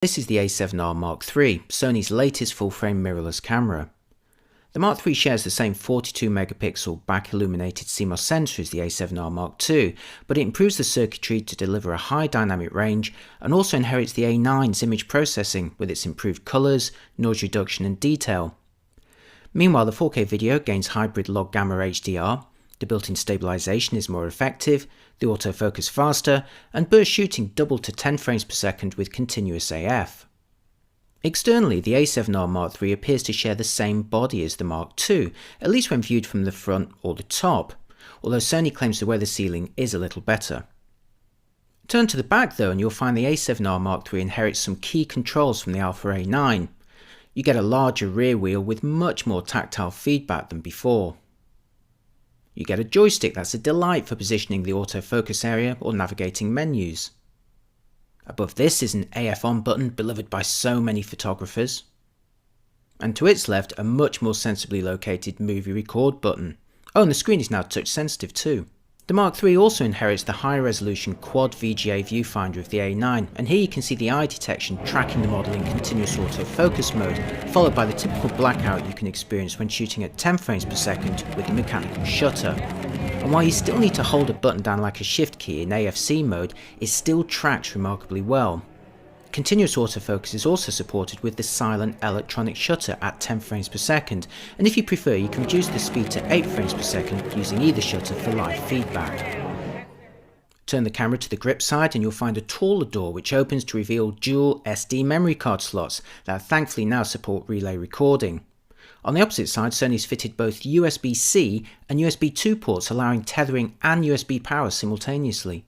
This is the A7R Mark III, Sony's latest full-frame mirrorless camera. The Mark III shares the same 42 megapixel back-illuminated CMOS sensor as the A7R Mark II, but it improves the circuitry to deliver a high dynamic range and also inherits the A9's image processing with its improved colours, noise reduction and detail. Meanwhile, the 4K video gains hybrid log gamma HDR, the built-in stabilisation is more effective, the autofocus faster, and burst shooting doubled to 10 frames per second with continuous AF. Externally, the A7R Mark III appears to share the same body as the Mark II, at least when viewed from the front or the top, although Sony claims the weather sealing is a little better. Turn to the back though and you'll find the A7R Mark III inherits some key controls from the Alpha A9. You get a larger rear wheel with much more tactile feedback than before. You get a joystick that's a delight for positioning the autofocus area or navigating menus. Above this is an AF on button beloved by so many photographers. And to its left, a much more sensibly located movie record button. Oh, and the screen is now touch sensitive too. The Mark III also inherits the high resolution quad VGA viewfinder of the A9, and here you can see the eye detection tracking the model in continuous autofocus mode, followed by the typical blackout you can experience when shooting at 10 frames per second with the mechanical shutter. And while you still need to hold a button down like a shift key in AFC mode, it still tracks remarkably well. Continuous autofocus is also supported with the silent electronic shutter at 10 frames per second, and if you prefer you can reduce the speed to 8 frames per second using either shutter for live feedback. Turn the camera to the grip side and you'll find a taller door which opens to reveal dual SD memory card slots that thankfully now support relay recording. On the opposite side, Sony's fitted both USB-C and USB 2 ports allowing tethering and USB power simultaneously.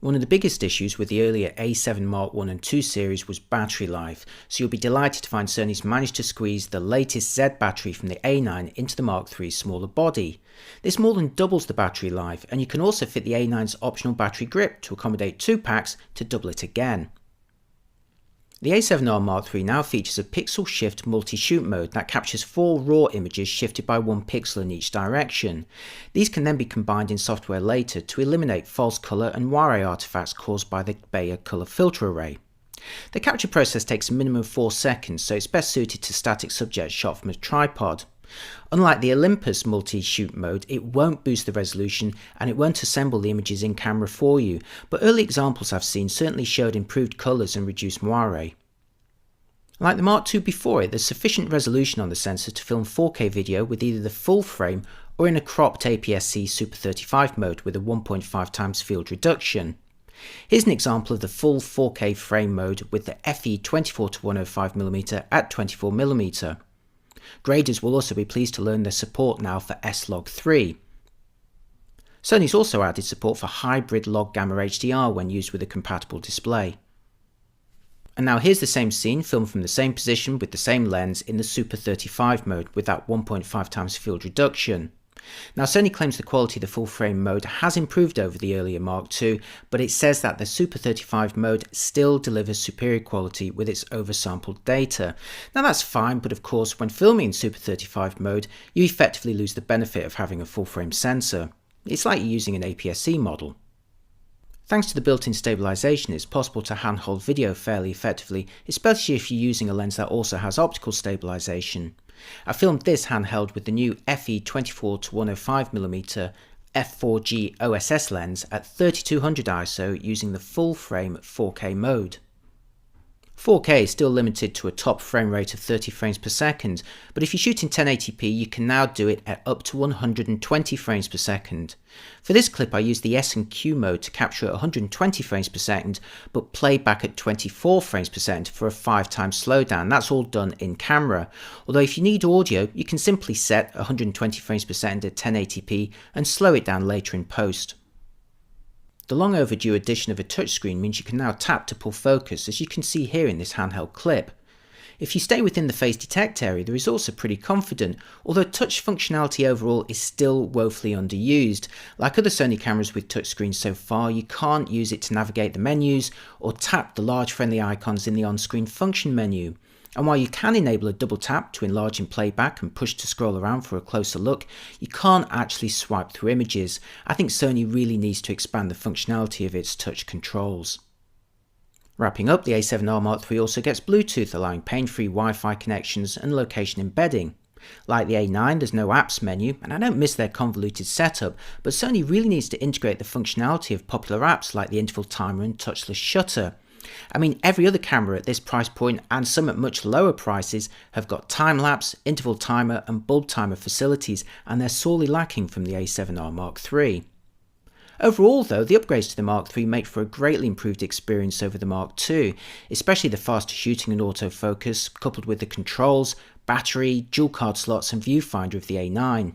One of the biggest issues with the earlier A7 Mark I and II series was battery life, so you'll be delighted to find Sony's managed to squeeze the latest Z battery from the A9 into the Mark III's smaller body. This more than doubles the battery life, and you can also fit the A9's optional battery grip to accommodate 2 packs to double it again. The A7R Mark III now features a pixel shift multi-shoot mode that captures 4 raw images shifted by 1 pixel in each direction. These can then be combined in software later to eliminate false colour and moire artifacts caused by the Bayer colour filter array. The capture process takes a minimum of 4 seconds, so it's best suited to static subjects shot from a tripod. Unlike the Olympus multi-shoot mode, it won't boost the resolution and it won't assemble the images in camera for you, but early examples I've seen certainly showed improved colours and reduced moire. Like the Mark II before it, there's sufficient resolution on the sensor to film 4K video with either the full frame or in a cropped APS-C Super 35 mode with a 1.5 times field reduction. Here's an example of the full 4K frame mode with the FE 24-105mm at 24mm. Graders will also be pleased to learn their support now for S-Log3. Sony's also added support for hybrid log gamma HDR when used with a compatible display. And now here's the same scene filmed from the same position with the same lens in the Super 35 mode with that 1.5 times field reduction. Now Sony claims the quality of the full frame mode has improved over the earlier Mark II, but it says that the Super 35 mode still delivers superior quality with its oversampled data. Now that's fine, but of course when filming in Super 35 mode you effectively lose the benefit of having a full frame sensor. It's like you're using an APS-C model. Thanks to the built-in stabilisation, it's possible to handhold video fairly effectively, especially if you're using a lens that also has optical stabilisation. I filmed this handheld with the new FE 24-105mm f4G OSS lens at 3200 ISO using the full frame 4K mode. 4K is still limited to a top frame rate of 30 frames per second, but if you shoot in 1080p you can now do it at up to 120 frames per second. For this clip I used the S&Q mode to capture at 120 frames per second, but play back at 24 frames per second for a 5 times slowdown. That's all done in camera. Although if you need audio, you can simply set 120 frames per second at 1080p and slow it down later in post. The long overdue addition of a touchscreen means you can now tap to pull focus, as you can see here in this handheld clip. If you stay within the face detect area, the results are pretty confident, although touch functionality overall is still woefully underused. Like other Sony cameras with touchscreens so far, you can't use it to navigate the menus or tap the large friendly icons in the on-screen function menu. And while you can enable a double tap to enlarge in playback and push to scroll around for a closer look, you can't actually swipe through images. I think Sony really needs to expand the functionality of its touch controls. Wrapping up, the A7R Mark III also gets Bluetooth, allowing pain-free Wi-Fi connections and location embedding. Like the A9, there's no apps menu, and I don't miss their convoluted setup, but Sony really needs to integrate the functionality of popular apps like the interval timer and touchless shutter. I mean, every other camera at this price point, and some at much lower prices, have got time-lapse, interval timer and bulb timer facilities, and they're sorely lacking from the A7R Mark III. Overall though, the upgrades to the Mark III make for a greatly improved experience over the Mark II, especially the faster shooting and autofocus, coupled with the controls, battery, dual card slots and viewfinder of the A9.